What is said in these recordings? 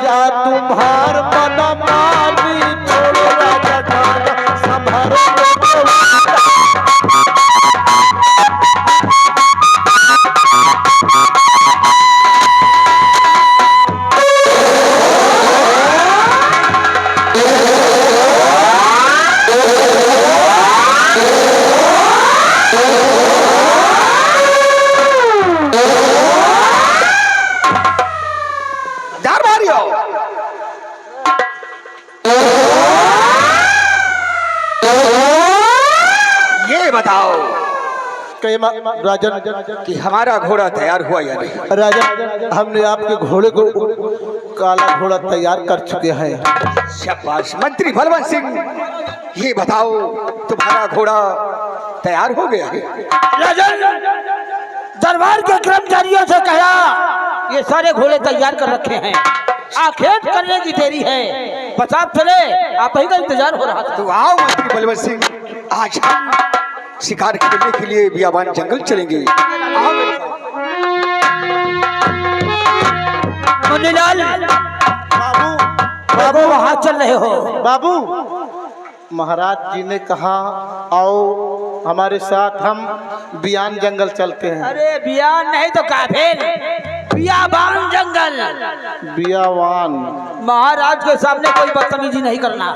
राजा तुम्हार मन मानी, छोड़ो राजा खाना संभारो राजन कि हमारा घोड़ा तैयार हुआ या नहीं? राजन, हमने आपके घोड़े को काला घोड़ा तैयार कर चुके हैं। शाबाश मंत्री बलवंत सिंह, ये बताओ तुम्हारा घोड़ा तैयार हो गया है? राजन, दरबार के कर्मचारियों से कहा ये सारे घोड़े तैयार कर रखे हैं, आखेट करने की देरी है, बस आप चले, आप ही का इंतजार हो रहा था। तो आओ मंत्री बलवंत सिंह, आज हम शिकार करने के लिए बियाबान जंगल चलेंगे। मुनीलाल, बाबू बाबू वहां चल रहे हो? बाबू, महाराज जी ने कहा आओ हमारे साथ, हम बियान जंगल चलते हैं। अरे बियान नहीं तो काफिर, बियाबान जंगल। बियावान। महाराज के सामने कोई बदतमीजी नहीं करना।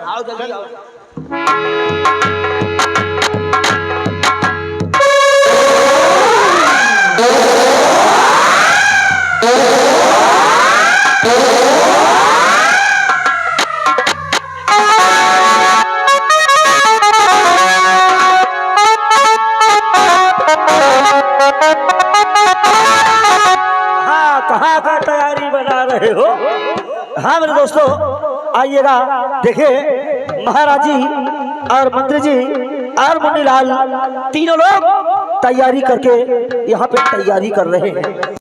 आओ जल्दी आओ। कहाँ का तैयारी बना रहे हो? हाँ मेरे दोस्तों, आइएगा, देखिए महाराज जी और मंत्री जी और मुन्नीलाल तीनों लोग तैयारी करके यहाँ पे तैयारी कर रहे हैं।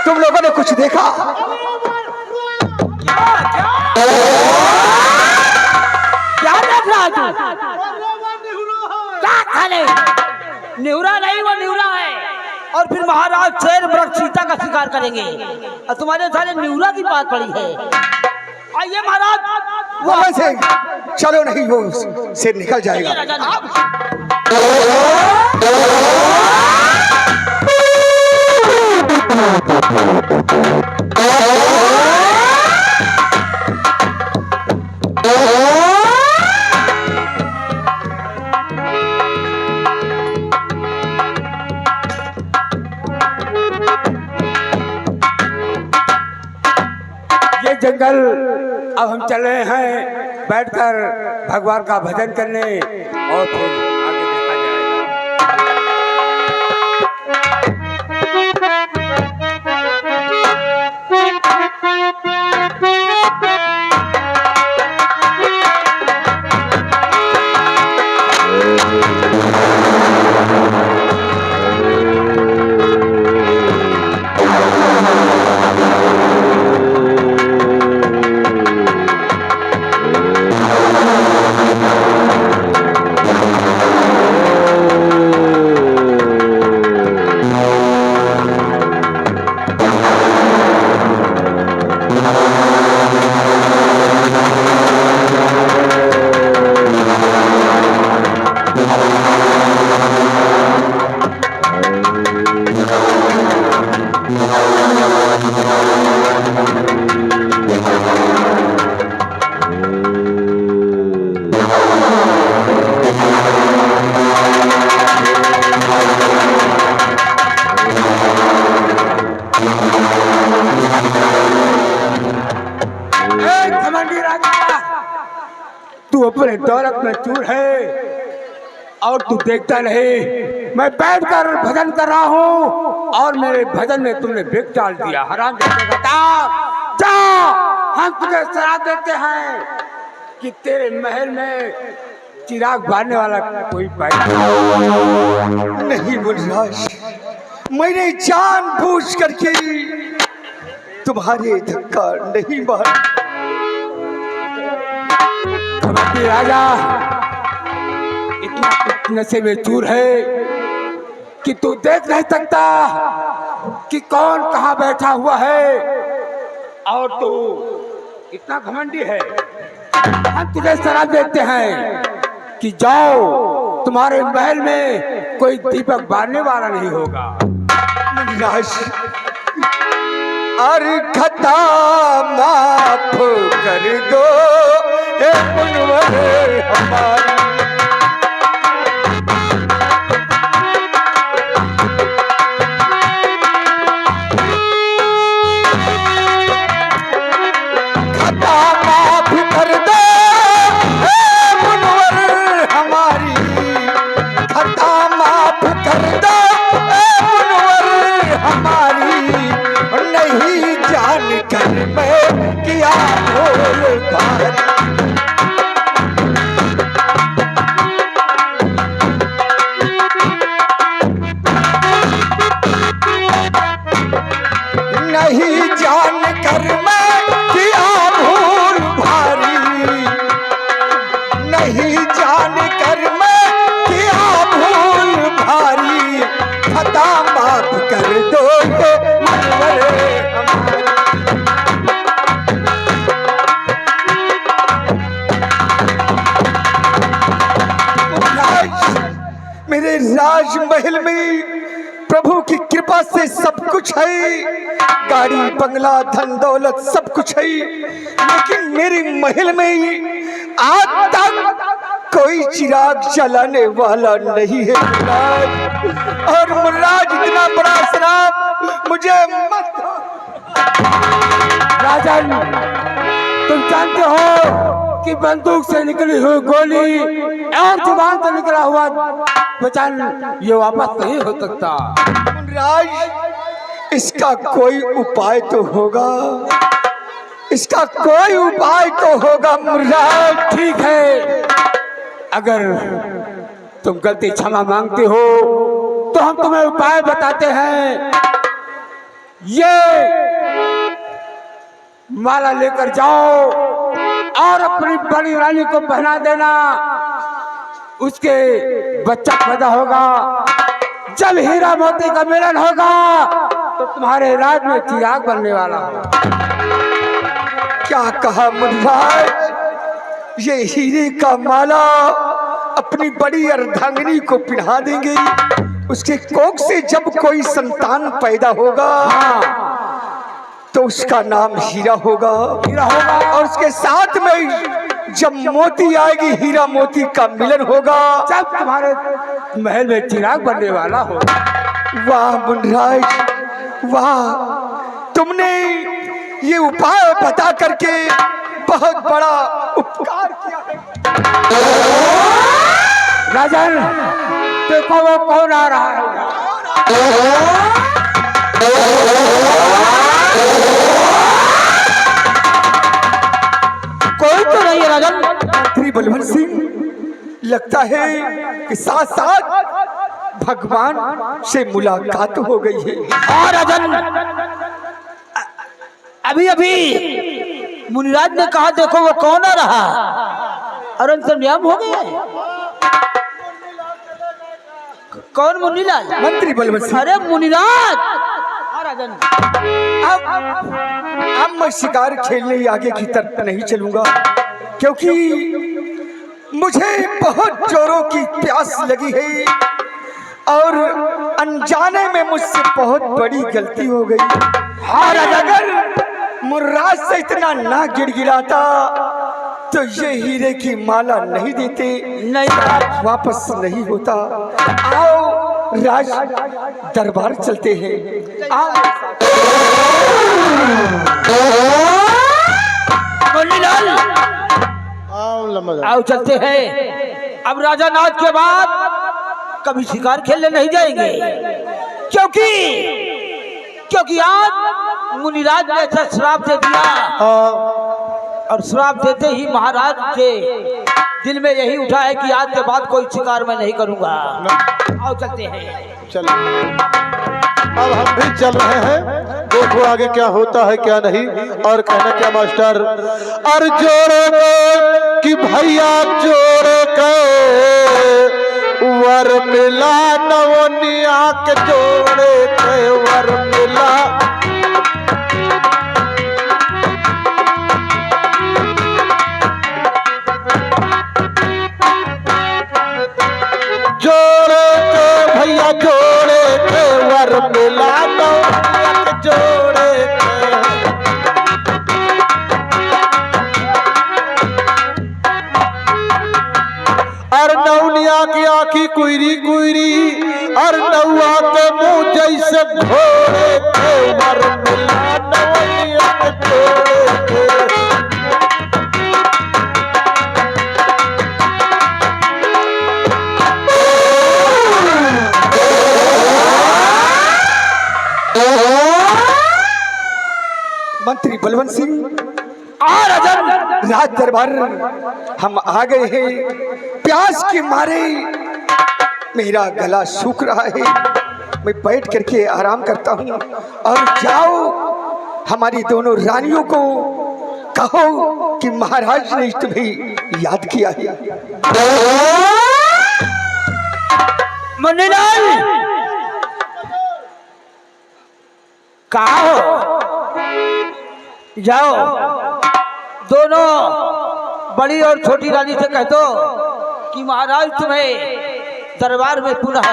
तुम लोगों ने कुछ देखा? क्या देख रहा है तू? क्या खाने? निहुरा नहीं, वो निहुरा है। और फिर महाराज शेर मृग चीता का शिकार करेंगे और तुम्हारे सारे निहुरा की बात पड़ी है। आइए महाराज। वहां से चलो, नहीं वो शेर निकल जाएगा। ये जंगल अब हम चल रहे हैं बैठकर भगवान का भजन करने, और फिर आगे देखा जाएगा। अपने दौलत में चूर है और तू देखता रहे। मैं बैठकर भजन कर रहा हूँ और मेरे भजन में तुमने बेग डाल दिया। हराम जा, हम तुझे सलाह देते हैं कि तेरे महल में चिराग बारने वाला कोई पैदा नहीं मुनिराज, मैंने जानबूझ करके तुम्हारे धक्का नहीं मारा। राजा इतना नशे में चूर है कि तू देख नहीं सकता कि कौन कहाँ बैठा हुआ है, और तू इतना घमंडी है। हम तुझे सलाह देते हैं कि जाओ, तुम्हारे महल में कोई दीपक बारने वाला नहीं होगा। मुनिराज, अरे खता माफ कर दो हे मुनवर हमारी। नहीं जान कर मैं किया भूल भारी, नहीं जान कर मैं किया भूल भारी। खता माफ कर दो मेरे राजमहल में प्रभु की कृपा से सब कुछ है, गाड़ी बंगला धन दौलत सब कुछ है, लेकिन मेरे महल में आज तक कोई चिराग जलाने वाला नहीं है मुराद। और मुराद इतना बड़ा शराब मुझे मत। राजन, तुम जानते हो कि बंदूक से निकली हुई गोली और जुबान से निकला हुआ वचन ये वापस नहीं हो सकता। मुराद, इसका कोई उपाय तो होगा, इसका कोई उपाय तो होगा मुराद। ठीक है, अगर तुम गलती क्षमा मांगते हो तो हम तुम्हें उपाय बताते हैं। ये माला लेकर जाओ और अपनी बड़ी रानी को पहना देना, उसके बच्चा पैदा होगा। जब हीरा मोती का मिलन होगा तो तुम्हारे राज में चिराग बनने वाला होगा। क्या कहा मुनिराज, ये हीरे का माला अपनी बड़ी अर्धांगिनी को पहना देंगे, उसके कोख से जब कोई संतान पैदा होगा तो उसका नाम हीरा होगा। हीरा होगा और उसके साथ में जब मोती आएगी हीरा मोती का मिलन होगा, जब तुम्हारे महल में चिराग बनने वाला होगा। वाह मुनिराज वाह, तुमने ये उपाय बता करके बहुत बड़ा उपकार किया है। राजन, देखो वो कौन आ रहा है। कोई तो नहीं है राजन। मंत्री बलवंत सिंह, लगता है कि साथ साथ भगवान से मुलाकात हो गई है। हाँ राजन, अभी अभी मुनिराज ने कहा देखो वो कौन आ रहा, और अंतर्याम हो गया। कौन मुनिलाल? मंत्री बलवंत सिंह। अरे मुनिराज। हाँ राजन, अब मैं शिकार खेलने आगे की तरफ नहीं चलूंगा, क्योंकि मुझे बहुत जोरों की प्यास लगी है और अनजाने में मुझसे बहुत बड़ी गलती हो गई। हाँ, अगर मुर्राज से इतना ना गिड़गिड़ाता तो ये हीरे की माला नहीं देते, नहीं वापस नहीं होता। आओ राज दरबार चलते हैं। आओ मुनिलाल। आओ कौन लंबा जा? आओ चलते हैं। अब राजा नाथ के बाद कभी शिकार खेलने नहीं जाएंगे, क्योंकि आज मुनिराज ने ऐसा श्राप दे दिया, हाँ और श्राप देते ही महाराज के दिल में यही उठा है कि आज के बाद कोई शिकार मैं नहीं करूंगा। आओ चलते हैं। चलो अब हम भी चल रहे हैं, देखो आगे क्या होता है क्या नहीं। और कहना क्या मास्टर, और जोड़े के कि भैया जोड़े के वर मिला, नवनिया के जोड़े के वर मिला। जोड़े के भैया जोड़े के वर मिला, नवनिया के जोड़े के। और नवनिया की आँखी कुइरी कुइरी, और नौआ के मुंह जैसे घोड़े के वर मिला, नवनिया के जोड़े के। मंत्री बलवंत सिंह और अजन राज दरबार हम आ गए हैं। प्यास के मारे मेरा गला सूख रहा है, मैं बैठ करके आराम करता हूँ। और जाओ हमारी दोनों रानियों को कहो कि महाराज ने तुम्हें याद किया है। मुन्नीलाल कहाँ हो? जाओ दोनों बड़ी और छोटी रानी से कह दो कि महाराज तुम्हें दरबार में पुनः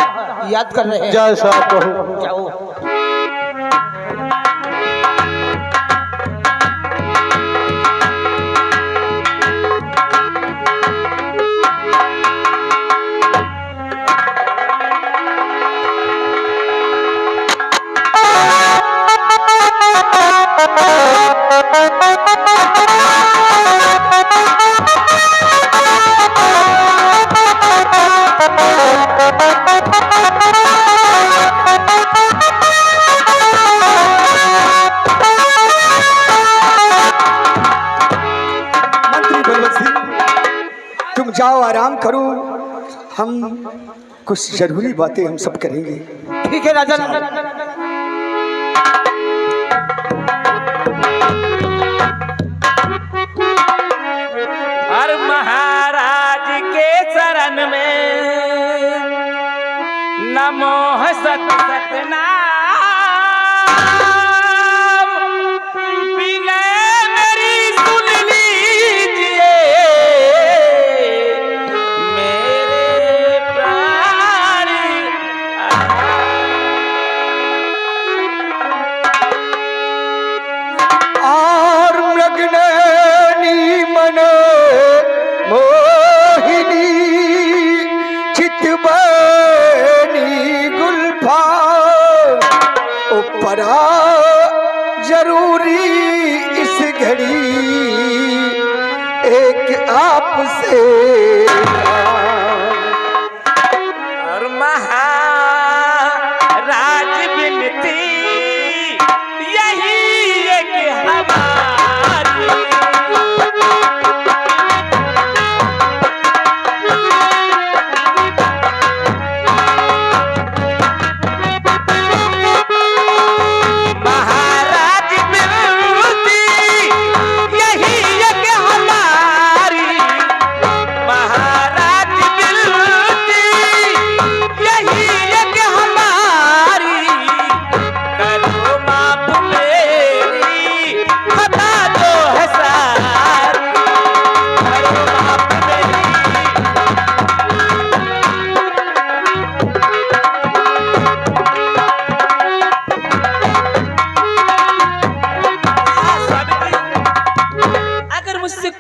याद कर रहे हैं। जैसा कहो। जाओ। जाओ आराम करो, हम कुछ जरूरी बातें हम सब करेंगे। ठीक है राजा। और महाराज के शरण में नमो सत सतना जरूरी इस घड़ी एक आपसे और महाराज विनती यही है कि हमारी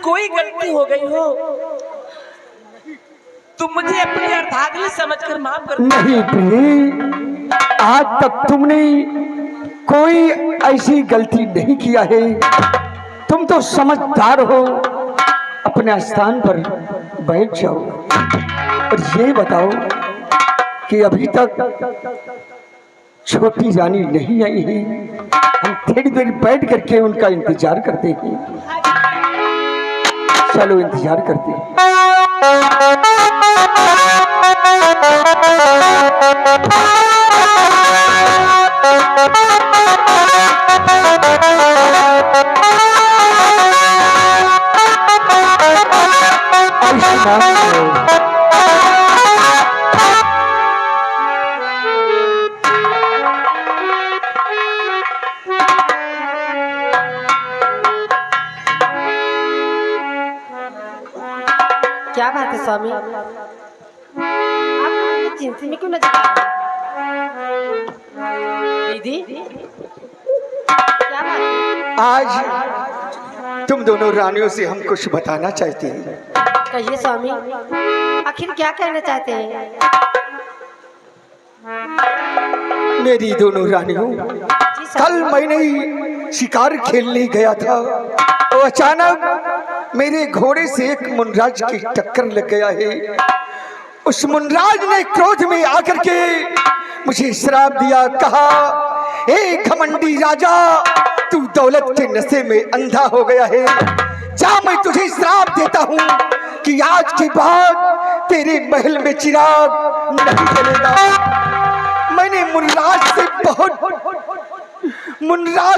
कोई गलती हो गई हो तुम मुझे अपनी अर्धांगिनी समझकर माफ कर। नहीं प्रिय, आज तक तुमने कोई ऐसी गलती नहीं किया है। तुम तो समझदार हो, अपने स्थान पर बैठ जाओ और ये बताओ कि अभी तक छोटी रानी नहीं आई है। हम थोड़ी देर बैठ करके उनका इंतजार करते हैं। चलो इंतजार करते हैं। क्या बात है स्वामी, आप चिंता में क्यों नजर आ रहे हैं? दीदी क्या बात है? आज तुम दोनों रानियों से हम कुछ बताना चाहते हैं। कहिए स्वामी, आखिर क्या कहना चाहते हैं? मेरी दोनों रानियों, कल मैंने शिकार खेलने गया था तो अचानक मेरे घोड़े से एक मुनराज की टक्कर लग गया है। उस मुनराज ने क्रोध में आकर के मुझे श्राप दिया, कहा, ए घमंडी राजा, तू दौलत के नशे में अंधा हो गया है। जा, मैं तुझे श्राप देता हूँ कि आज के बाद तेरे महल में चिराग नहीं जलेगा। मैंने मुनराज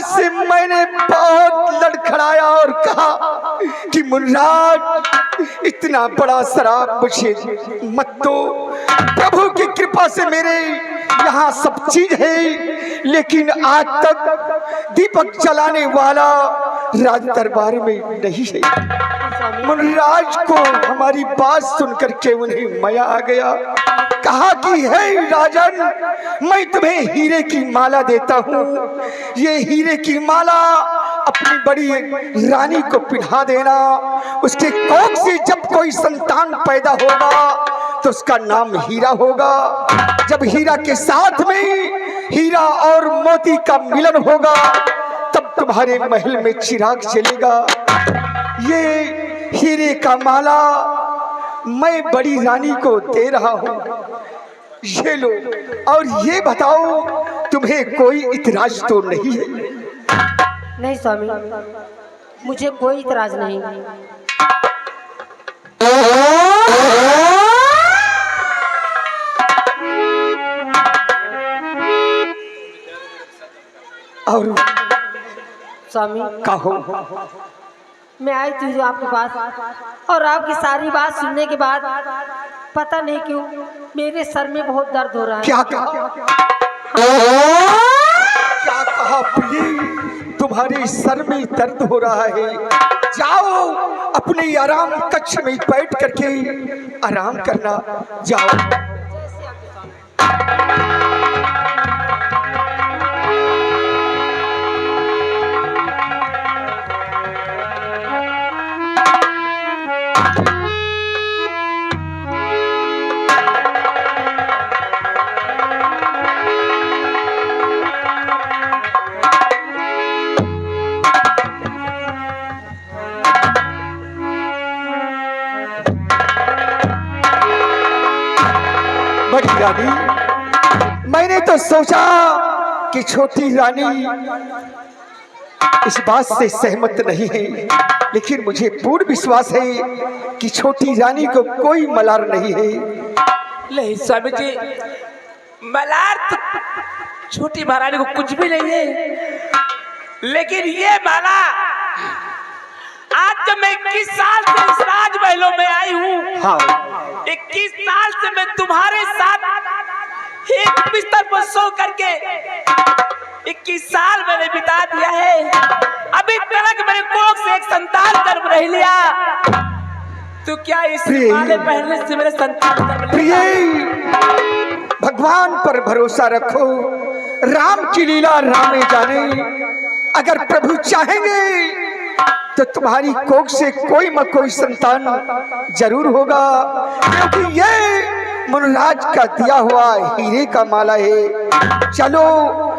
से मैंने बहुत लड़खड़ाया और कहा कि मुनराज, इतना बड़ा शराब मुझे मत दो। प्रभु की कृपा से मेरे यहाँ सब चीज है, लेकिन आज तक दीपक जलाने वाला राज दरबार में नहीं है। मुनराज को हमारी बात सुनकर के उन्हें माया आ गया। कहा कि हे राजन, मैं तुम्हें हीरे की माला देता हूँ। ये हीरे की माला अपनी बड़ी रानी को पिन्हा देना। उसके कोख से जब कोई संतान पैदा होगा तो उसका नाम हीरा होगा। जब हीरा के साथ में हीरा और मोती का मिलन होगा तब तुम्हारे महल में चिराग जलेगा। ये हीरे का माला मैं बड़ी रानी को दे रहा हूँ, ये लो। और ये बताओ, तुम्हें कोई इतराज तो नहीं है? नहीं स्वामी, मुझे कोई इतराज नहीं। और स्वामी, कहो। मैं आई थी आपके पास और आपकी सारी बात सुनने के बाद पता नहीं क्यों मेरे सर में बहुत दर्द हो रहा है। क्या कहा? क्या कहा प्रिय? तुम्हारे सर में दर्द हो रहा है। जाओ अपने आराम कक्ष में बैठ करके आराम करना। जाओ। बड़ी रानी, मैंने तो सोचा कि छोटी रानी इस बात से सहमत नहीं है, लेकिन मुझे पूर्ण विश्वास है कि छोटी रानी को कोई मलार नहीं है। नहीं स्वामी जी, मलार तो छोटी महारानी को कुछ भी नहीं है, लेकिन ये माला आज जब मैं 21 साल से इस राजमहलों में आई हूँ, हाँ, 21 साल से मैं तुम्हारे साथ एक बिस्तर पर सो करके 21 साल मैंने बिता दिया है। अभी तक मेरे कोख से एक संतान जन्म नहीं लिया, तो क्या इस माले पहनने से मेरे संतान जन्म लिया? भगवान पर भरोसा रखो, राम की लीला रामे जाने। अगर प्रभु चाहेंगे तो तुम्हारी कोख से कोई न कोई संतान जरूर होगा, क्योंकि ये मुनराज का दिया हुआ हीरे का माला है। चलो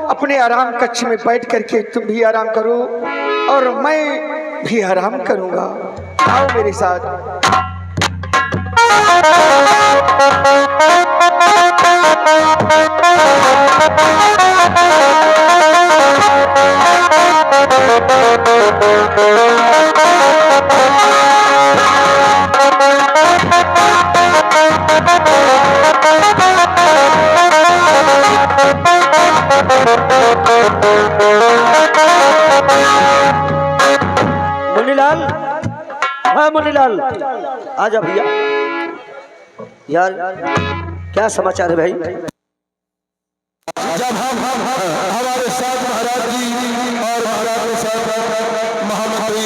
अपने आराम कक्ष में बैठ करके तुम भी आराम करो और मैं भी आराम करूंगा। आओ मेरे साथ। मुन्नीलाल, हाँ मुन्नीलाल, आजा भैया। यार क्या समाचार है भाई? जब हम हमारे साथ महाराज जी और महाराज के साथ महामंत्री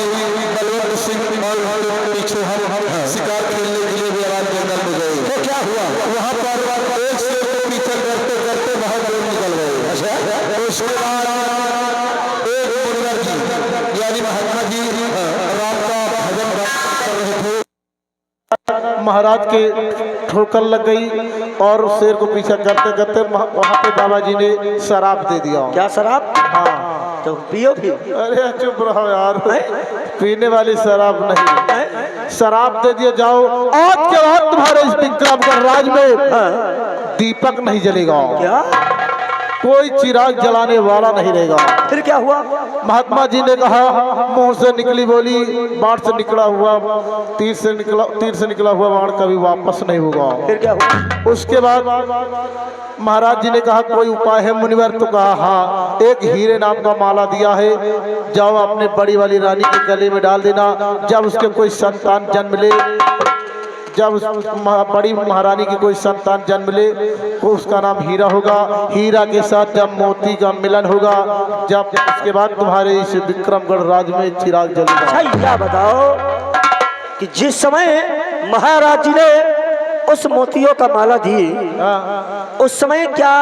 बलवंत सिंह और पीछे हम शिकार खेलने के लिए मैदान जंगल में गए, तो क्या हुआ वहाँ पर एक शेर को पीछे करते करते बहुत दूर निकल गए। अच्छा, उसके बाद एक मुनिवर जी यानी महात्मा जी राम का भजन कर रहे थे, महाराज के ठोकर लग गई और उस शेर को पीछा करते करते वहाँ पे बाबा जी ने शराब दे दिया। क्या शराब? हाँ, तो पियो फिर। अरे चुप रहो यार, पीने वाली शराब नहीं, शराब दे दिया। जाओ आज के बाद तुम्हारे इस विक्रमगढ़ राज में दीपक नहीं जलेगा, क्या? कोई चिराग जलाने वाला नहीं रहेगा। फिर क्या हुआ? महात्मा जी ने कहा, मुंह से निकली बोली बाढ़ से निकला हुआ तीर से निकला हुआ बाढ़ कभी वापस नहीं होगा। फिर क्या हुआ? उसके बाद महाराज जी ने कहा कोई उपाय है मुनिवर? तो कहा हाँ, एक हीरे नाम का माला दिया है, जाओ अपने बड़ी वाली रानी के गले में डाल देना, जब उसके कोई संतान जन्म ले, जब उस बड़ी महारानी की कोई संतान जन्म ले तो उसका नाम हीरा होगा, हीरा के साथ जब मोती का मिलन होगा, जब उसके बाद तुम्हारे इस विक्रमगढ़ राज में चिराग जलेगा। अच्छा यह बताओ कि जिस समय महाराज जी ने उस मोतियों का माला दी, उस समय क्या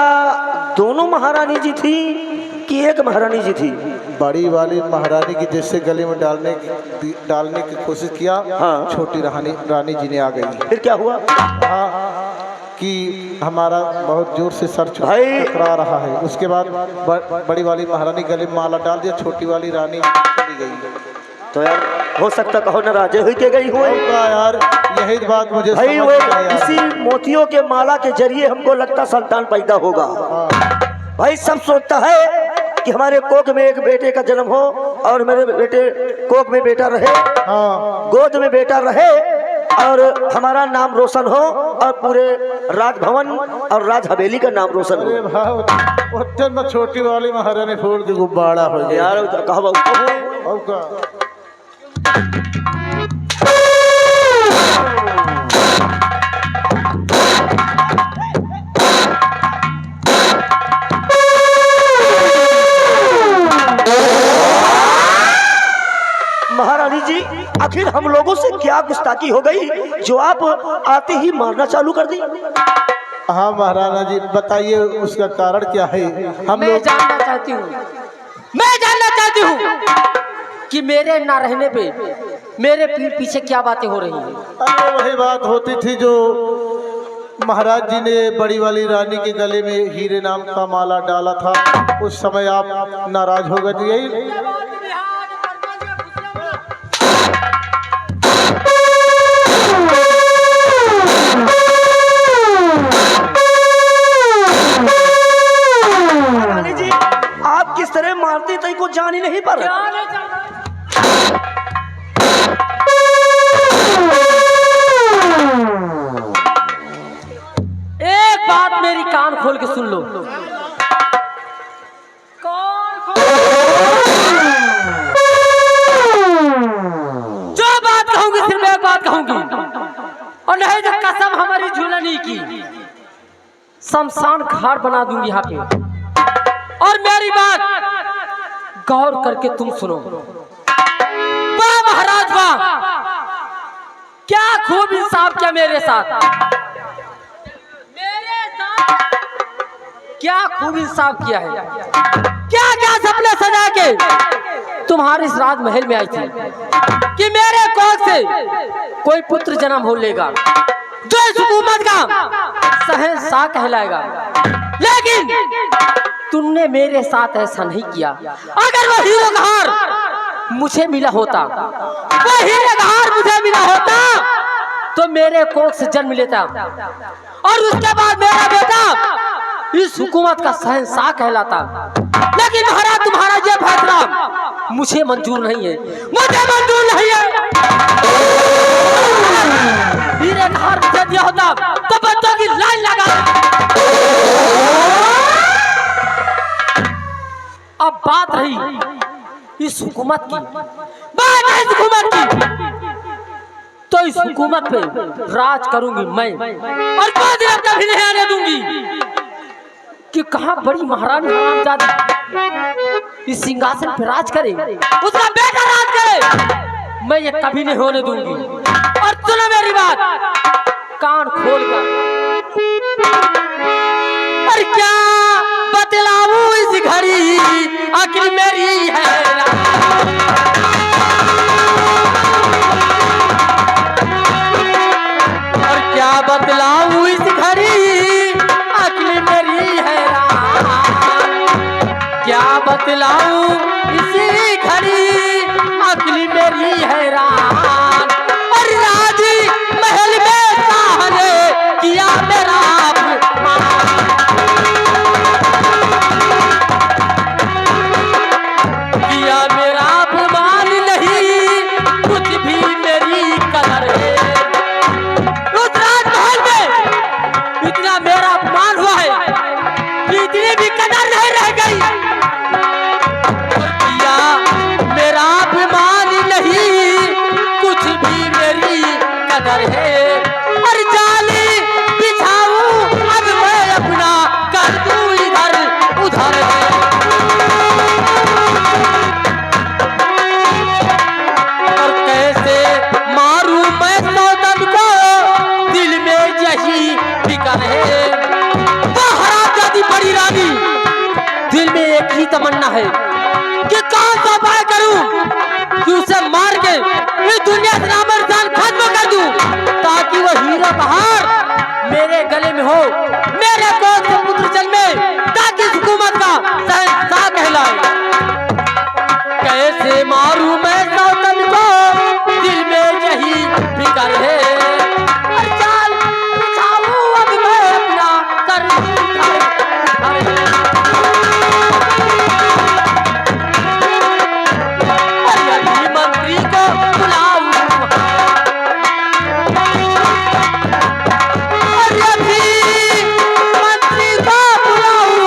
दोनों महारानी जी थी कि एक महारानी जी थी? बड़ी वाली महारानी की जैसे गले में डालने की कोशिश किया, हाँ। छोटी रानी जी ने आ गई। फिर क्या हुआ? कि हमारा बहुत जोर से सर टकरा रहा है। उसके बाद बड़ी वाली महारानी गले में माला डाल दिया, छोटी वाली रानी चली गई। तो यार हो सकता कहो न राजे हुई के गई हुए यार, यही बात मुझे भाई समझ वो नहीं आया। इसी मोतियों के माला के जरिए हमको लगता संतान पैदा होगा। भाई सब सोचता है कि हमारे कोख में एक बेटे का जन्म हो और मेरे बेटे कोख में बेटा रहे, गोद में बेटा रहे और हमारा नाम रोशन हो और पूरे राजभवन और राज हवेली का नाम रोशन हो। अरे छोटी वाली महारानी फूल के गुब्बारा हो गया यार, कहो महारानी जी, आखिर हम लोगों से क्या गुस्ताखी हो गई जो आप आते ही मारना चालू कर दी? हाँ महाराना जी, बताइए उसका कारण क्या है? मैं जानना चाहती हूँ कि मेरे ना रहने पे मेरे पीठ पीछे क्या बातें हो रही हैं? अरे वही बात होती थी जो महाराज जी ने बड़ी वाली रानी के गले में हीरे नाम का माला डाला था, उस समय आप नाराज हो गए। यही महारानी जी, आप किस तरह मारती तई को जान ही नहीं पर। एक बात मेरी कान खोल के सुन लो। जो बात कहूंगी सिर्फ एक बात कहूंगी, और नहीं तो कसम हमारी झूलनी की शमशान घाट बना दूंगी यहाँ पे। और मेरी बात गौर करके तुम सुनो। वाह महाराज वाह, क्या खूब इंसाफ किया मेरे साथ, क्या खूब इंसाफ किया है। क्या क्या सपने सजा के तुम्हारे इस राजमहल में आई थी कि मेरे कोख से कोई पुत्र जन्म हो लेगा जो इस हुकूमत का शहंशाह कहलाएगा, लेकिन तुमने मेरे साथ ऐसा नहीं किया। अगर वो हीरो का हार मुझे मिला होता, वो हीरेधार मुझे मिला होता तो मेरे कोख से जन्म लेता और उसके बाद मेरा बेटा इस हुकूमत का शहंशाह कहलाता। लेकिन महाराज तुम्हारा ये फैसला मुझे मंजूर नहीं है, मुझे मंजूर नहीं है। हीरेधार मुझे दिया होता तो बच्चों की लाइन लगा। अब बात रही इस हुकूमत की, बात है इस हुकूमत की, तो इस हुकूमत पे राज करूंगी मैं और कोई दिन कभी नहीं आने दूंगी कि कहां बड़ी महारानी हरामजादी इस सिंहासन पे राज करे, उसका बेटा राज करे, मैं ये कभी नहीं होने दूंगी। और सुनो मेरी बात कान खोल कर, और क्या बतलाऊं इस घड़ी आखिर मेरी है। और क्या बतलाऊं इस घड़ी आखिर मेरी है। क्या बतलाऊं इसी घड़ी अगली मेरी हैरान। और राज महल में शाह ने किया मेरा किया मेरा अपमान, नहीं कुछ भी मेरी कदर है। उस राजमहल में इतना मेरा अपमान हुआ है कि इतनी भी कदर नहीं रह गई। मेरा अभिमान नहीं कुछ भी मेरी कदर है। और जाली बिछाऊं अब मैं अपना कर दूं इधर उधर। और कैसे मारूं मैं सौतन को, दिल में यही फिक्र है। वो हरामजादी बड़ी रानी, दिल में एक ही तमन्ना है कि कौन सा उपाय करूं कि उसे मार के इस दुनिया से नामर्दान खत्म कर दूं, ताकि वो हीरा बहार मेरे गले में हो, मेरे गोद से पुत्र जन्मे, ताकि इस हुकूमत का शहंशाह कहलाए। कैसे मारूं मैं सौतन को, दिल में यही फिक्र है। और जाल बिछाऊं अब मैं अपना कर मंत्री को बुलाऊं, मंत्री को बुलाऊं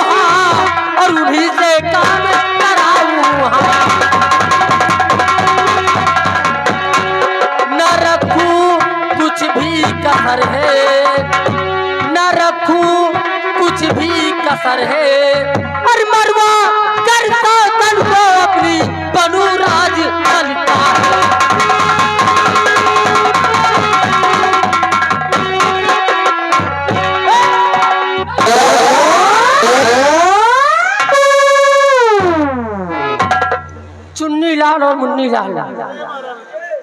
और उन्हीं से काम कराऊं। न रखूं कुछ भी कसर है, न रखूं कुछ भी कसर है। और मरवा कर सौतन को अपनी बनू राज बनता है। चुन्नी लाल और मुन्नी लाल,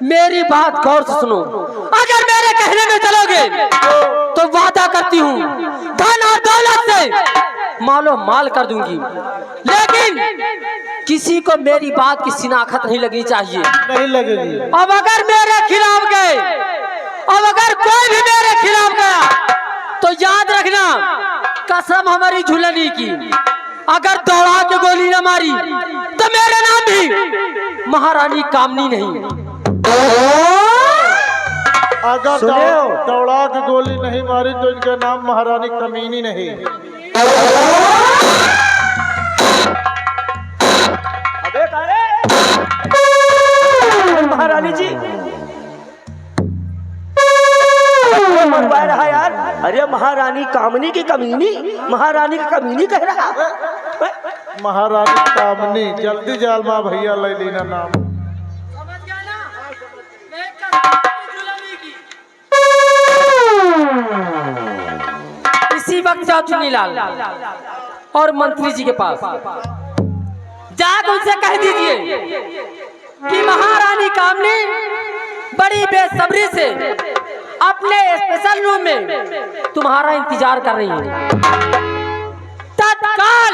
मेरी बात गौर से सुनो। अगर मेरे कहने में चलोगे तो वादा करती हूँ धन और दौलत से मालो माल कर दूंगी, लेकिन किसी को मेरी बात की शिनाख्त नहीं लगनी चाहिए। नहीं लगेगी। अब अगर मेरे खिलाफ गए, अब अगर कोई भी मेरे खिलाफ गया तो याद रखना कसम हमारी झूलनी की, अगर दौड़ा के गोली न मारी तो मेरा नाम भी महारानी कामनी नहीं। अगर दौड़ा के गोली नहीं मारी तो इनका नाम महारानी कमीनी नहीं। महारानी जी मरवा रहा यार। अरे महारानी कामनी की कमीनी, महारानी की कमीनी कह रहा है। महारानी कामनी, जल्दी जाल माँ भैया ले लेना नाम। समझ गया ना? इसी वक्त जाओ चुन्नीलाल और मंत्री जी के पास जाकर उनसे कह दीजिए कि महारानी कामनी बड़ी बेसब्री से अपने स्पेशल रूम में तुम्हारा इंतजार कर रही है। तत्काल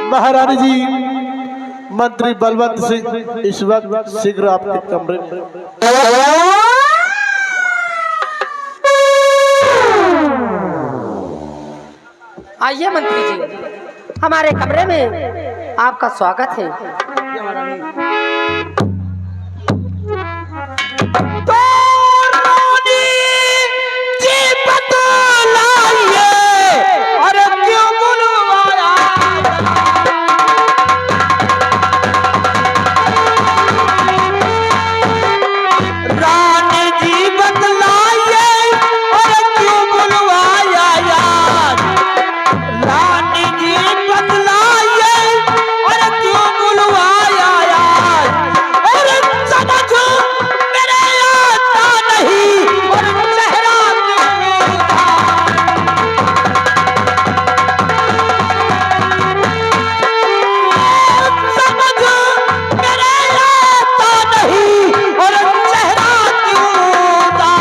महारानी जी, मंत्री बलवंत सिंह इस वक्त शीघ्र आपके कमरे में। आइए मंत्री जी, हमारे कमरे में आपका स्वागत है। तो रानी जी बतलाइए, अरे क्यों बुलवाया? रानी जी बतलाइए, अरे क्यों बुलवाया यार? रानी जी बतलाइए, अरे क्यों बुलवाया यार? अरे समझो मेरे आता नहीं, और चेहरा क्यों था? समझो मेरे आता नहीं, और चेहरा क्यों था?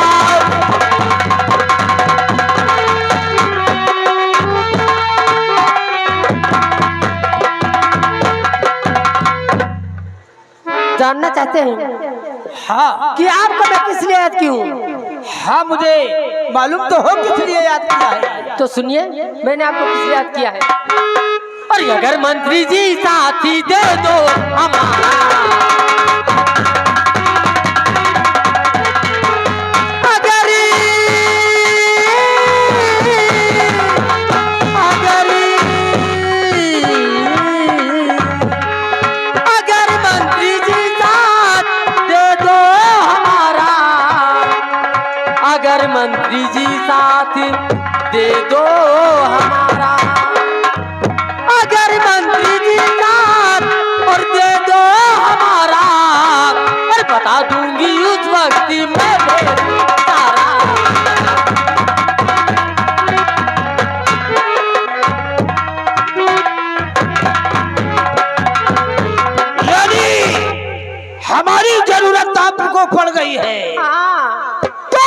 जानना चाहते हैं हाँ कि आपको मैं किस लिए याद की हूँ? हाँ, मुझे मालूम तो हो किस लिए याद किया है। तो सुनिए, मैंने आपको किस लिए याद किया है। और अगर मंत्री जी साथी दे दो हमारा, अगर अगर मंत्री जी साथ दे दो हमारा, अगर मंत्री जी साथ दे दो हमारा, अगर मंत्री जी साथ और दे दो हमारा, और बता दूंगी उस वक्त मैं सारा। यानी हमारी जरूरत आपको पड़ गई है। हाँ, तो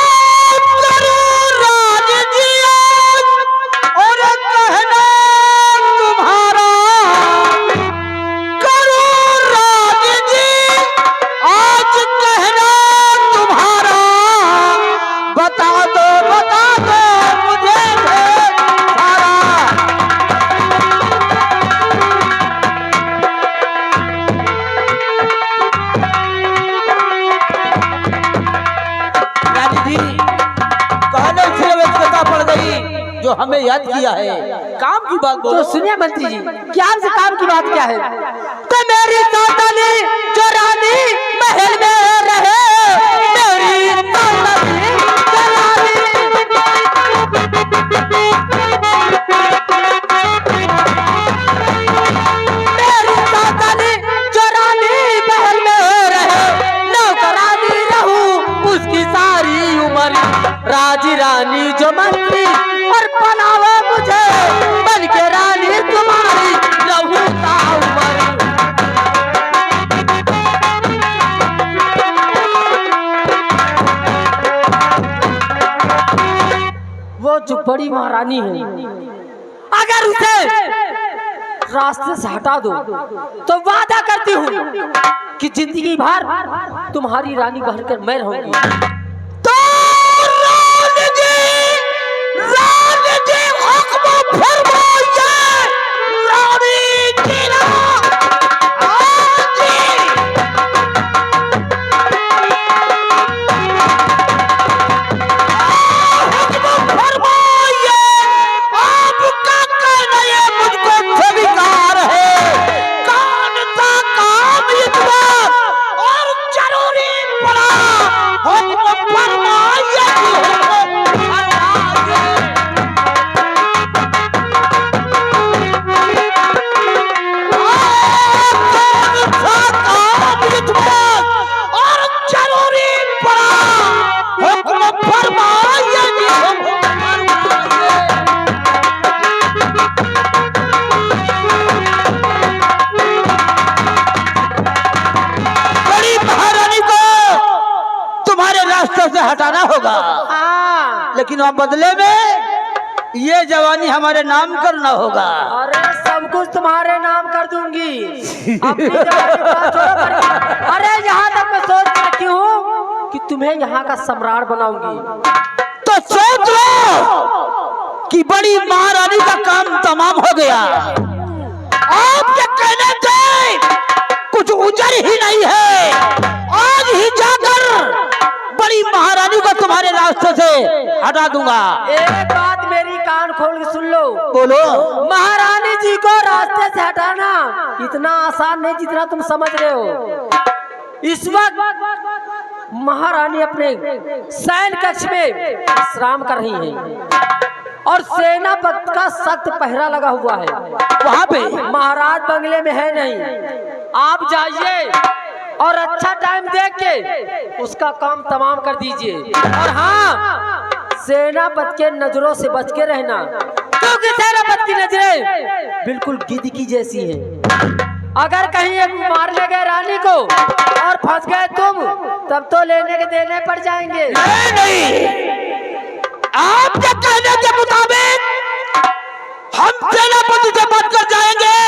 जरूर राज जी और कहना तुम्हारा, करूँ राज जी आज कहना तुम्हारा। बता दो मुझे सारा। रानी जी, कहने से व्यस्तता पड़ गई जो हमें याद किया है। काम की बात बोलो। तो सुनिए मंत्री जी, क्या आपसे काम की बात क्या है? तो मेरी सावधानी जो रानी महल में रहे, मेरी सावधानी जो रानी, मेरी सावधानी जो रानी महल में रहे, नौकरानी रहूं उसकी सारी उम्र, राजी रानी जो मंत्री और बनावे मुझे बन के रानी तुम्हारी रहूं ता उम्र। वो जो बड़ी महारानी है, अगर उसे रास्ते से हटा दो तो वादा करती हूँ कि जिंदगी भर तुम्हारी रानी बनकर मैं रहूंगी। तो रानी जी हुक्म फरमाइए, रानी जी ना आज हुक्म फरमाइए। आपका कहना ये मुझको स्वीकार है। कौन सा काम इतना और जरूरी पड़ा, हुक्म हटाना होगा। लेकिन अब बदले में ये जवानी हमारे नाम करना होगा। अरे सब कुछ तुम्हारे नाम कर दूंगी। अपनी जवानी बात छोड़ो करके। अरे यहाँ तक मैं सोच के रखी हूँ कि तुम्हें यहाँ का सम्राट बनाऊंगी। तो सोच लो कि बड़ी महारानी का काम तमाम हो गया। आपके कहने से कुछ उजर ही नहीं है। आज ही जाकर बड़ी महारानी को तुम्हारे रास्ते से हटा दूंगा। एक बात मेरी कान खोल के सुन लो। बोलो। महारानी जी को रास्ते से हटाना इतना आसान नहीं जितना तुम समझ रहे हो। इस वक्त महारानी अपने सैन्य कक्ष में विश्राम कर रही है और सेनापति का सख्त पहरा लगा हुआ है। वहाँ पे महाराज बंगले में है नहीं। आप जाइए और अच्छा टाइम देख के उसका काम तमाम कर दीजिए। और हाँ, सेनापति के नजरों से बच के रहना, क्योंकि सेनापति की नजरें बिल्कुल गिद्ध की जैसी है। अगर कहीं एक मार ले गए रानी को और फंस गए तुम, तब तो लेने के देने पड़ जाएंगे। नहीं, आपके कहने के मुताबिक हम सेनापति से बात कर जाएंगे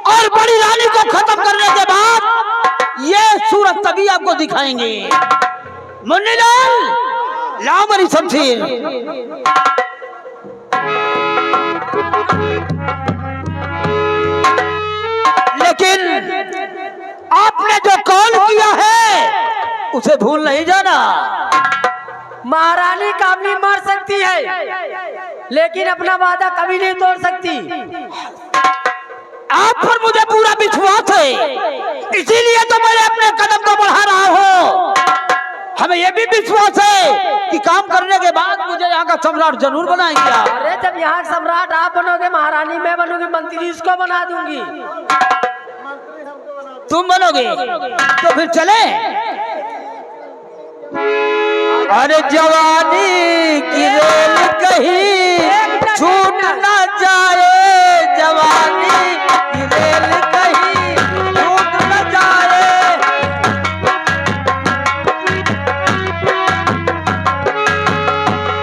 और बड़ी रानी को खत्म करने के बाद ये सूरत तभी आपको दिखाएंगे। मुन्नीलाल, लाओ मेरी शमशीर। लेकिन आपने जो कॉल किया है उसे भूल नहीं जाना। महारानी कामनी मार सकती है लेकिन अपना वादा कभी नहीं तोड़ सकती। आप पर मुझे पूरा विश्वास है, इसीलिए तो मैं अपने कदम को बढ़ा रहा हूँ। हमें यह भी विश्वास है कि काम करने के बाद मुझे यहाँ का सम्राट जरूर बनाएंगे। अरे जब यहाँ सम्राट आप बनोगे, महारानी मैं बनूंगी, मंत्री इसको बना दूंगी। तुम बनोगे तो फिर चले। अरे जवानी की रेल कहीं छूट न जाए, जवानी की रेल कहीं छूट न जाए।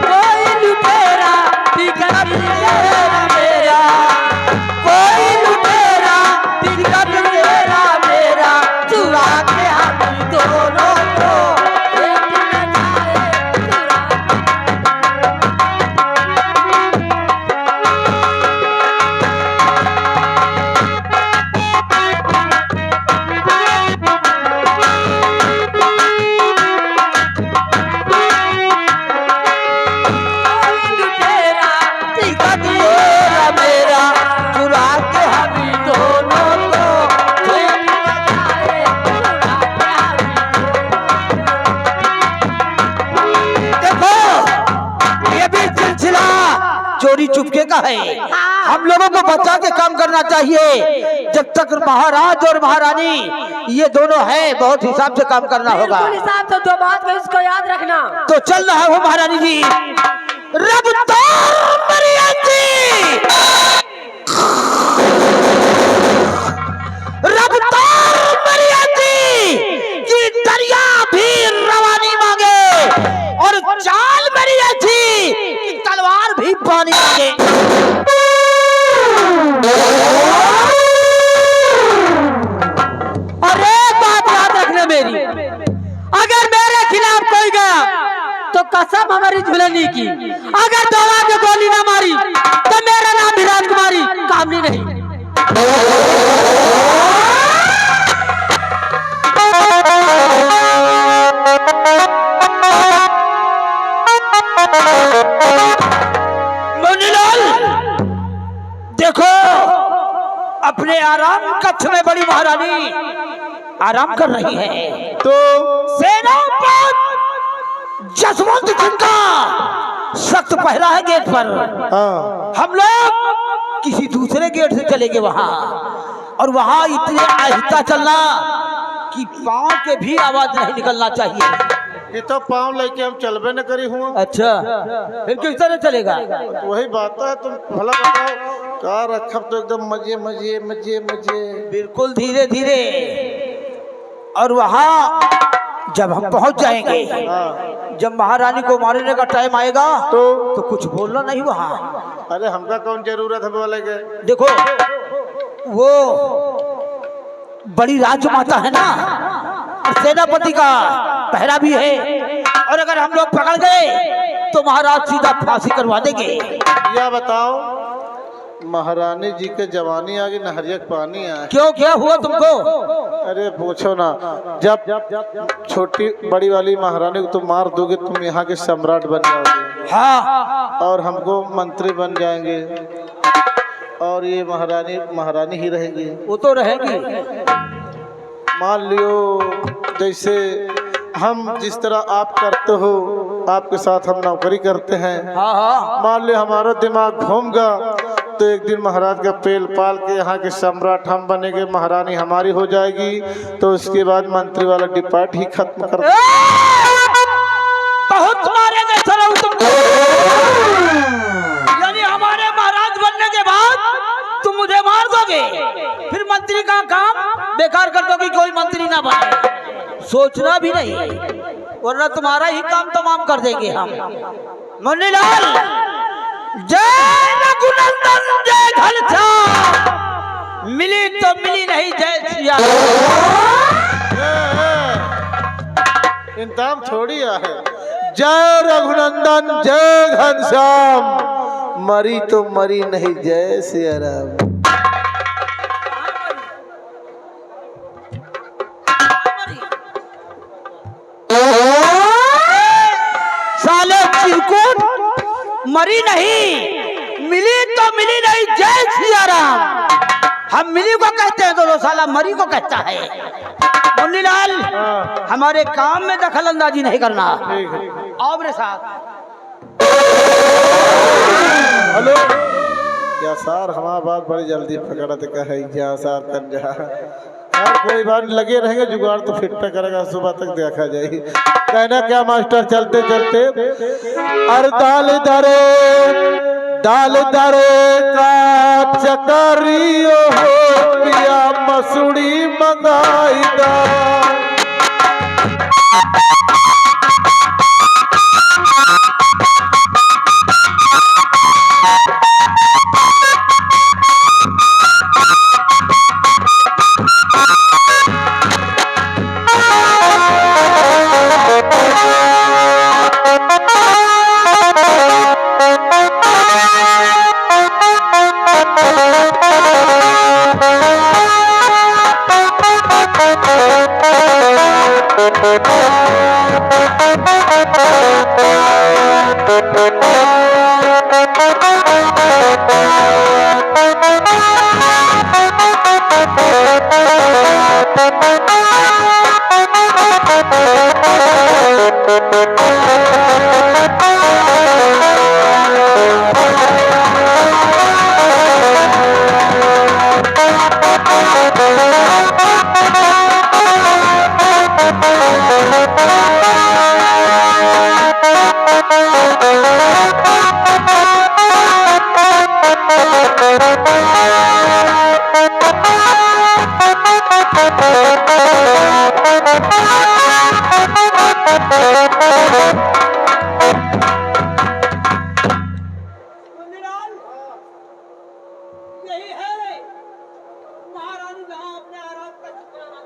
कोई लुटेरा टिकट तेरा मेरा, कोई लुटेरा टिकट तेरा मेरा, चुरा के हम दोनों को चोरी चुपके का है। हम लोगों को बचा के काम करना चाहिए। जब तक महाराज और महारानी ये दोनों है, बहुत हिसाब से काम करना होगा। हिसाब से जो बात है उसको याद रखना। तो चल रहा हूँ महारानी जी। रफ्तार मरियती, रफ्तार मरियती कि दरिया भी रवानी मांगे और चाल मरियती कि तलवार भी पानी मांगे। अरे बात याद रखना मेरी, अगर मेरे खिलाफ कोई गया तो कसम हमारी झुलनी की, अगर दौड़ा के गोली ना मारी तो मेरा नाम भी राजकुमारी कामनी नहीं। मुन्नीलाल, देखो अपने आराम कक्ष में बड़ी महारानी आराम कर रही है, तो सेनापति जसवंत सिंह का सख्त पहरा है गेट पर। हम लोग किसी दूसरे गेट से चलेंगे वहां, और वहां इतने आहिस्ता चलना कि पांव के भी आवाज नहीं निकलना चाहिए। ये तो पाँव लेके हम चलबे न करी हुआ। अच्छा, फिर किस तरह चलेगा? वही बात है, तुम भला बताओ। का रखब तो एकदम मजे मजे मजे मजे, बिल्कुल धीरे धीरे। और वहां जब हम पहुंच जाएंगे, हाँ। जब महारानी को मारने का टाइम आएगा तो कुछ बोलना नहीं वहाँ। अरे हमका कौन जरूरत है बोले के? देखो वो बड़ी राजमाता है ना, और सेनापति का पहरा भी है, और अगर हम लोग पकड़ गए तो महाराज सीधा फांसी करवा देंगे। या बताओ, महारानी जी के जवानी आ गई, नहरिया के पानी आ। क्यों, क्या हुआ तुमको? अरे पूछो ना, जब छोटी बड़ी वाली महारानी को तुम मार दोगे, तुम यहाँ के सम्राट बन जाओगे। हाँ, और हमको मंत्री बन जाएंगे, और ये महारानी ही रहेगी। वो तो रहेगी। मान लियो जैसे हम जिस तरह आप करते हो, आपके साथ हम नौकरी करते हैं। हाँ हाँ, मान लियो हमारा दिमाग घूमगा तो एक दिन महाराज का पेल पाल के यहाँ के सम्राट हम बनेंगे, महारानी हमारी हो जाएगी, तो उसके बाद मंत्री वाला डिपार्ट ही खत्म कर बहुत मारेंगे सर तुमको। यानी हमारे महाराज बनने के बाद तुम मुझे मार दोगे, फिर मंत्री का काम बेकार कर दोगे, कोई मंत्री ना बने। सोचना भी नहीं, वरना तुम्हारा ही काम तमाम कर देंगे हम। मुन्नीलाल, जय रघुनंदन, जय घनश्याम। मिली तो मिली नहीं, जय सिया। इंतजाम थोड़ी है। जय रघुनंदन, जय घनश्याम। मरी तो मरी नहीं, जय सिया राम। साले चिरकुट, मरी नहीं, मिली तो मिली नहीं, जय सिया राम। हम मिली को कहते हैं तो साला मरी को कहता है। मुन्नीलाल, हमारे काम में दखल अंदाजी नहीं करना। आओ मेरे साथ। हेलो, क्या सर हमारा बात बड़ी जल्दी पकड़ा तो कहे क्या सर कर जा। यार कोई बात लगे रहेंगे, जुगाड़ तो फिट पे करेगा, सुबह तक देखा जाएगी। कहना क्या मास्टर, चलते चलते अरे दाल दरे का चकरियो हो पिया, मसूड़ी मंगाई दा। यही है महारानी जहां अपने आराम का ठिकाना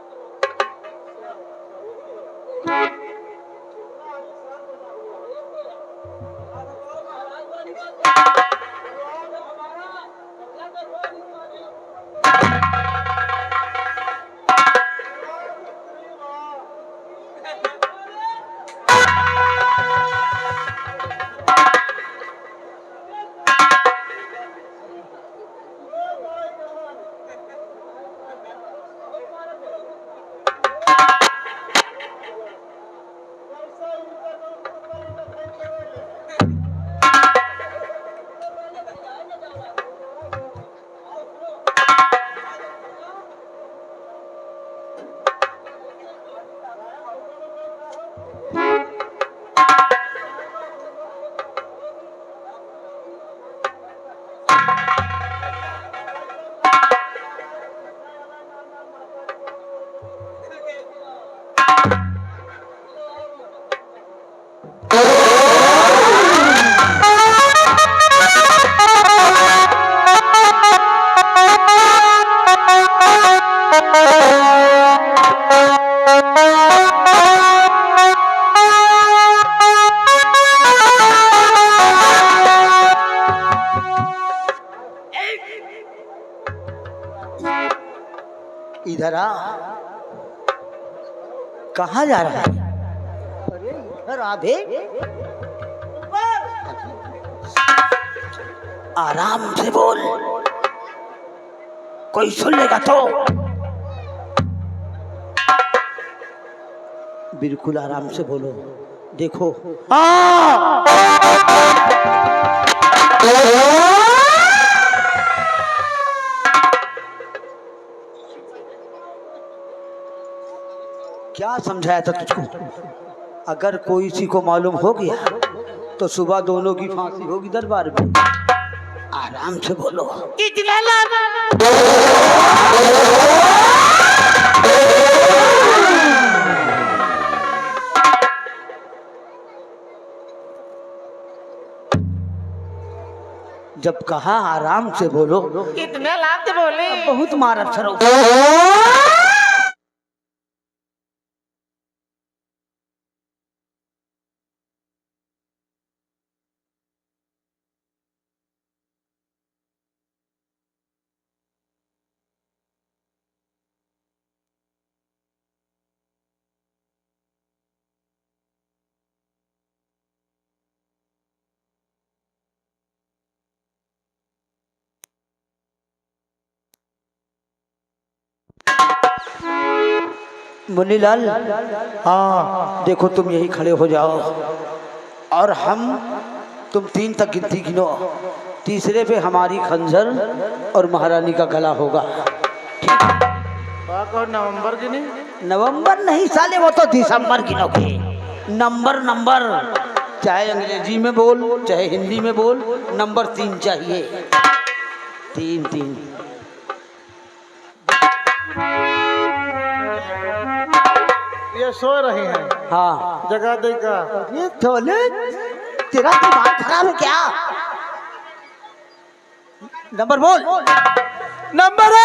इधर आ। कहाँ जा रहा है? अरे इधर आ बे। आराम से बोल, कोई सुन लेगा तो। बिल्कुल आराम से बोलो। देखो क्या समझाया था तुझको? अगर कोई किसी को मालूम हो गया तो सुबह दोनों की फांसी होगी दरबार में। आराम से बोलो। जब कहा आराम से बोलो, कितने लाते बोले? बहुत मार अफसर हो। मुन्नीलाल, हाँ देखो तुम यही खड़े हो जाओ और तुम 3 तक गिनती गिनो। तीसरे पे हमारी खंजर और महारानी का गला होगा। नवंबर गिनी? नवंबर नहीं साले, वो तो दिसंबर गिनोगे। नंबर नंबर, चाहे अंग्रेजी में बोल चाहे हिंदी में बोल, नंबर 3 चाहिए। 3 3। ये सो रही हैं। हाँ जगह देगा। ये चोले, तेरा दिमाग खराब है क्या? नंबर बोल। नंबर 1।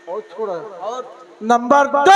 और छोड़ा। और नंबर 2।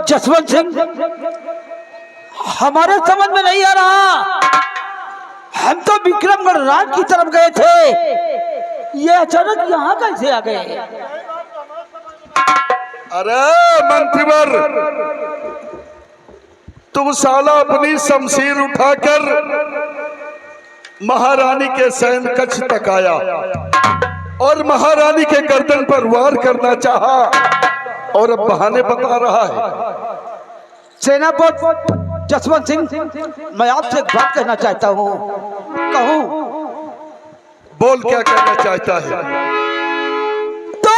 जसवंत सिंह, हमारे समझ में नहीं आ रहा। हम तो विक्रमगढ़ राज की तरफ गए थे, ये अचानक यहाँ कैसे आ गए? अरे मंत्रीवर, तुम साला अपनी शमशीर उठाकर महारानी के सैन कक्ष तक आया और महारानी के गर्दन पर वार करना चाहा और अब बहाने बता रहा है। सेनापति जसवंत सिंह, मैं आपसे एक बात कहना चाहता हूँ। कहूँ? बोल, क्या कहना चाहता है? तो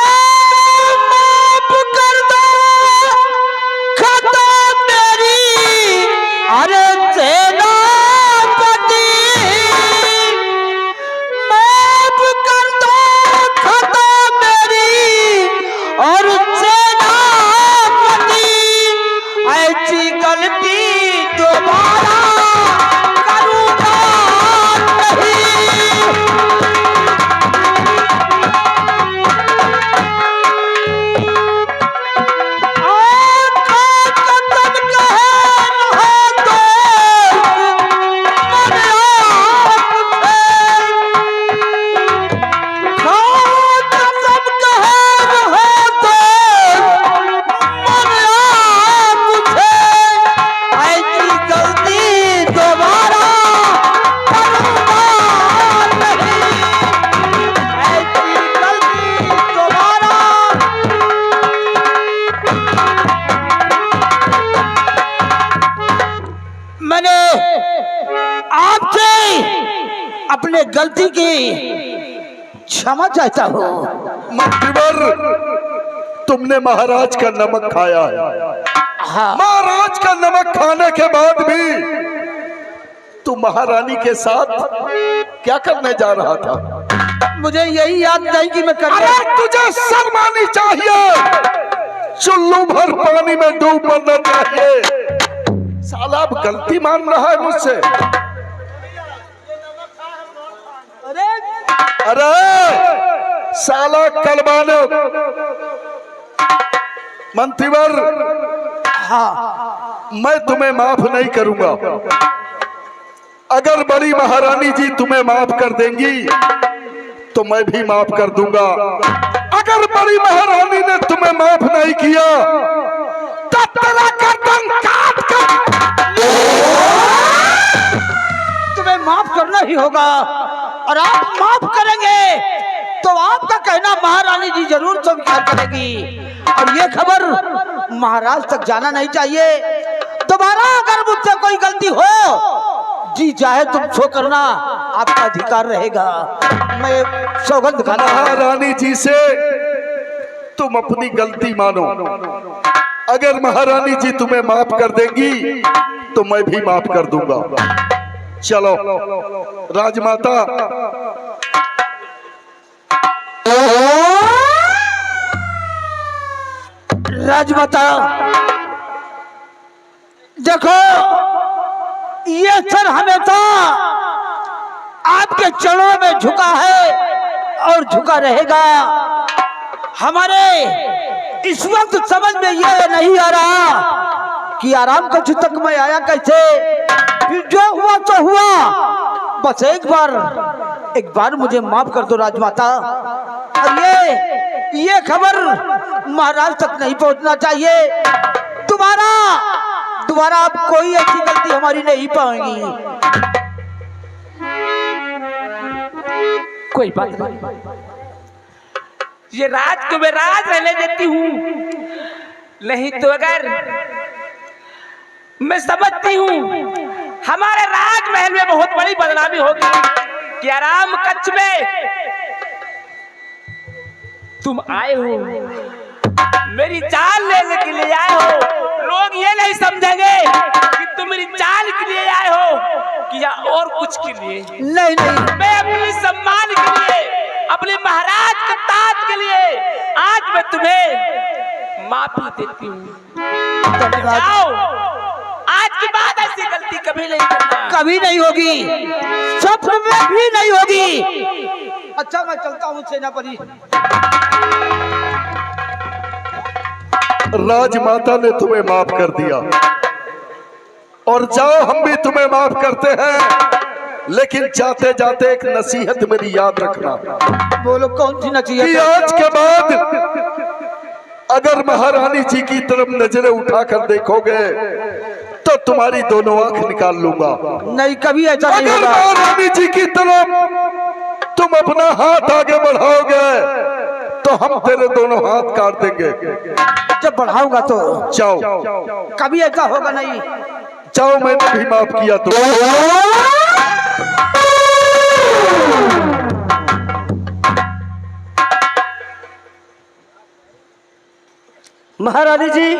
माफ कर दो खता मेरी, अरे सेनापति, माफ कर दो खता मेरी और ऐसी गलती दोबारा करूंगा नहीं। दोबारा मैंने आपसे अपने गलती की क्षमा चाहता हूँ। मंत्रीवर, तुमने महाराज का नमक खाया है। हाँ, महाराज का नमक खाने के बाद भी तू महारानी के साथ क्या करने जा रहा था? मुझे यही याद नहीं कि मैं अरे तुझे शर्म आनी चाहिए। चुल्लू भर पानी में डूब मरना चाहिए। साला अब गलती मान रहा है मुझसे। अरे साला कलबानो। मंत्रीवर, हाँ, मैं तुम्हें माफ नहीं करूंगा। अगर बड़ी महारानी जी तुम्हें माफ कर देंगी तो मैं भी माफ कर दूंगा। अगर बड़ी महारानी ने तुम्हें माफ नहीं किया तो तेरा गर्दन काट कर तुम्हें माफ करना ही होगा। और आप माफ करेंगे तो आपका कहना महारानी जी जरूर स्वीकार करेगी। और ये खबर महाराज तक जाना नहीं चाहिए। दोबारा अगर मुझसे कोई गलती हो, जी चाहे तुम सो करना, आपका अधिकार रहेगा। मैं सौगंध खाना। महारानी जी से तुम अपनी गलती मानो। अगर महारानी जी तुम्हें माफ कर देंगी तो मैं भी माफ कर दूंगा। चलो राजमाता। राजमाता, देखो ये सर हमेशा आपके चरणों में झुका है और झुका रहेगा। हमारे इस वक्त समझ में ये नहीं आ रहा कि आराम कक्ष तक मैं आया कैसे। फिर जो हुआ तो हुआ। बस एक बार मुझे माफ कर दो राजमाता। और ये खबर महाराज तक नहीं पहुंचना चाहिए। दोबारा आप कोई ऐसी गलती हमारी नहीं पाएंगी। कोई बात नहीं, ये राज को मैं राज रहने देती हूँ। नहीं तो अगर मैं समझती हूँ हमारे राजमहल में बहुत बड़ी बदनामी होगी कि आराम कक्ष में तुम आए हो, मेरी जान लेने के लिए आए हो। लोग ये नहीं समझेंगे कि तुम मेरी जान के लिए आए हो कि या और कुछ के लिए। नहीं, मैं अपने सम्मान के लिए, अपने महाराज के ताज के लिए आज मैं तुम्हें माफी देती हूँ। जाओ, आज के बाद ऐसी गलती कभी नहीं करना। कभी नहीं होगी, स्वप्न में भी नहीं होगी। अच्छा, मैं चलता हूँ सेनापति। राजमाता ने तुम्हें माफ कर दिया और जाओ, हम भी तुम्हें माफ करते हैं। लेकिन जाते जाते एक नसीहत मेरी याद रखना। बोलो, कौन सी नसीहत? कि आज के बाद अगर महारानी जी की तरफ नजरें उठाकर देखोगे तो तुम्हारी दोनों आंख निकाल लूंगा। नहीं, कभी ऐसा नहीं अगर होगा। महारानी जी की तरफ तुम अपना हाथ आगे बढ़ाओगे तो हम तेरे दोनों हाथ काट देंगे। जब बढ़ाऊंगा तो जाओ, कभी ऐसा होगा नहीं। जाओ, मैंने भी माफ किया तो। महारानी जी,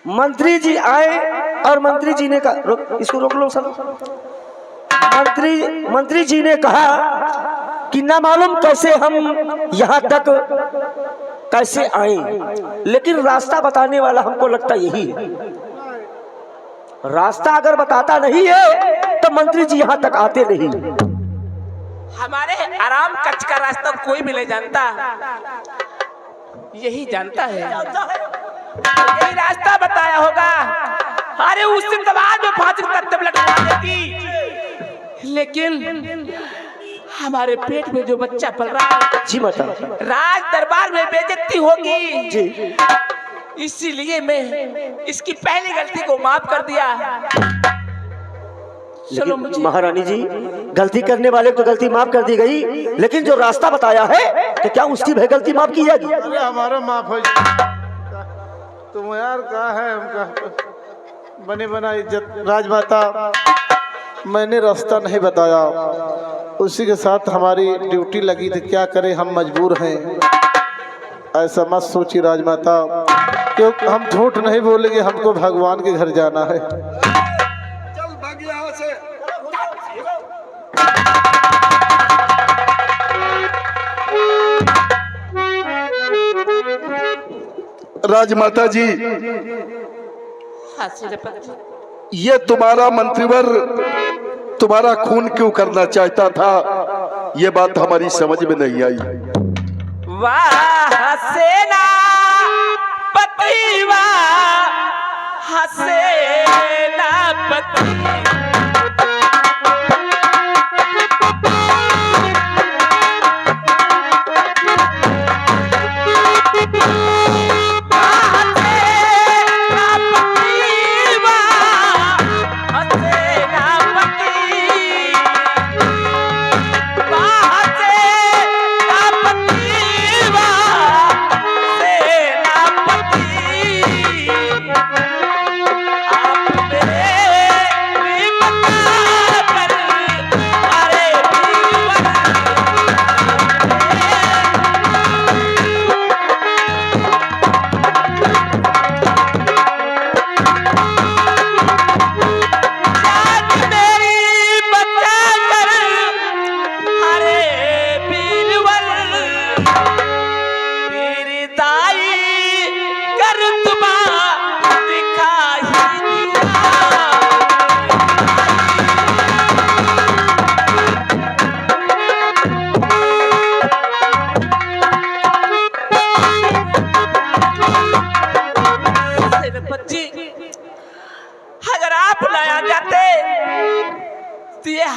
मंत्री जी आए और मंत्री जी ने कहा, इसको रोक लो सब। मंत्री जी ने कहा कि ना मालूम कैसे हम यहाँ तक कैसे आए, लेकिन रास्ता बताने वाला हमको लगता यही है। रास्ता अगर बताता नहीं है तो मंत्री जी यहाँ तक आते नहीं। हमारे आराम कक्ष का रास्ता कोई भी नहीं जानता, यही जानता है। यही रास्ता बताया होगा। अरे उस दिन दबाव में फांसी तक लटका देती, लेकिन हमारे पेट में जो बच्चा पल रहा है, जी माता, राज दरबार में बेइज्जती होगी जी, इसीलिए मैं इसकी पहली गलती को माफ कर दिया। चलो मुझे। महारानी जी, गलती करने वाले को गलती माफ कर दी गई, लेकिन जो रास्ता बताया है तो क्या उसकी भी गलती माफ की जाएगी? अरे हमारा माफ हो। तुम यार कहा है हमका बने बना इज्जत राजमाता, मैंने रास्ता नहीं बताया, उसी के साथ हमारी ड्यूटी लगी थी, क्या करें हम मजबूर हैं। ऐसा मत सोची राजमाता, क्योंकि हम झूठ नहीं बोलेंगे, हमको भगवान के घर जाना है। चल भाग यहाँ से। राजमाता जी, ये तुम्हारा मंत्रीवर तुम्हारा खून क्यों करना चाहता था, ये बात हमारी समझ में नहीं आई। वाह सेना पति, वाह सेना पति,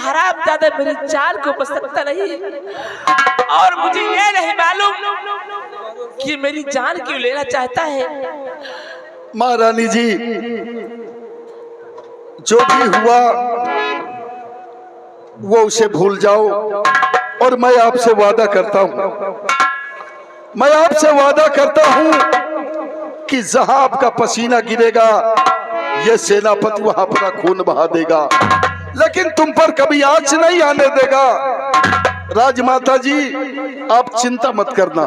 हरामजादा मेरी जान को बच सकता नहीं, और मुझे ये नहीं मालूम कि मेरी जान क्यों लेना चाहता है। महारानी जी, जो भी हुआ वो उसे भूल जाओ, और मैं आपसे वादा करता हूं कि जहां आपका पसीना गिरेगा ये सेनापति वहां अपना खून बहा देगा, लेकिन तुम पर कभी आंच नहीं आने देगा। राजमाता जी, आप चिंता मत करना,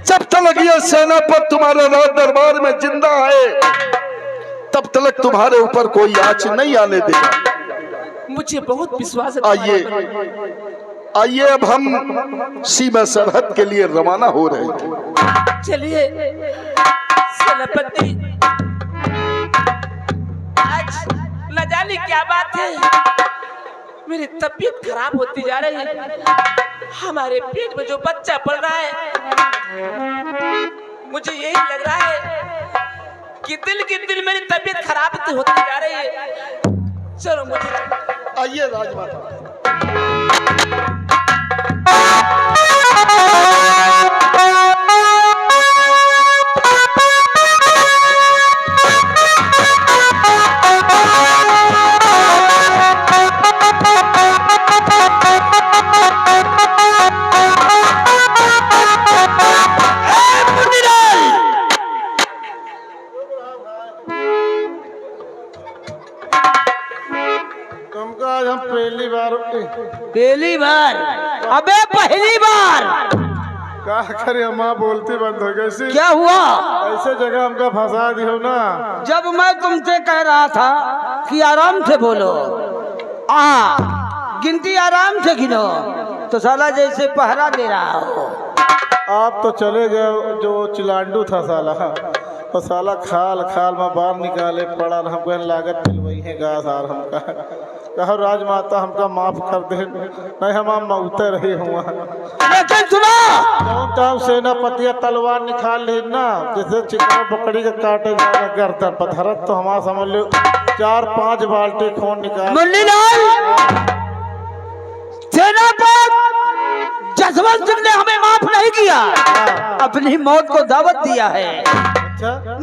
जब तक ये सेनापति तुम्हारे राज दरबार में जिंदा है तब तक तुम्हारे ऊपर कोई आंच नहीं आने देगा। मुझे बहुत विश्वास है। आइए अब हम सीमा सरहद के लिए रवाना हो रहे हैं। चलिए सेनापति, आज न जाने क्या बात है, मेरी तबीयत खराब होती जा रही है। हमारे पेट में जो बच्चा पल रहा है, मुझे यही लग रहा है कि दिल मेरी तबीयत खराब होती जा रही है। चलो मुझे आइए राजमाता। पहली बार? अबे पहली बार क्या करे, माँ बोलती बंद हो गई। क्या हुआ? ऐसे जगह हमका फंसा दियो ना। जब मैं तुमसे कह रहा था कि आराम से बोलो, गिनती आराम से गिनो, तो साला जैसे पहरा दे रहा हो। आप तो चले गए, जो चिलांडू था साला, और साला खाल खाल में बाहर निकाले पड़ा, हमको लागत मिलवाई है गा सार हमका। कहो राजमाता हमका माफ कर दे, नहीं हम मऊते रहे हुआ। लेकिन सुनो, तो सेनापति तलवार निकाल ले ना, जैसे चिकन पकड़ी के काटे जाना गर्दन पर धरत, तो हमारा समझ लो 4-5 बाल्टी खून निकाल। मुन्नीलाल, सेनापति जसवंत सिंह ने हमें माफ नहीं किया, अपनी मौत को दावत दिया है। अच्छा।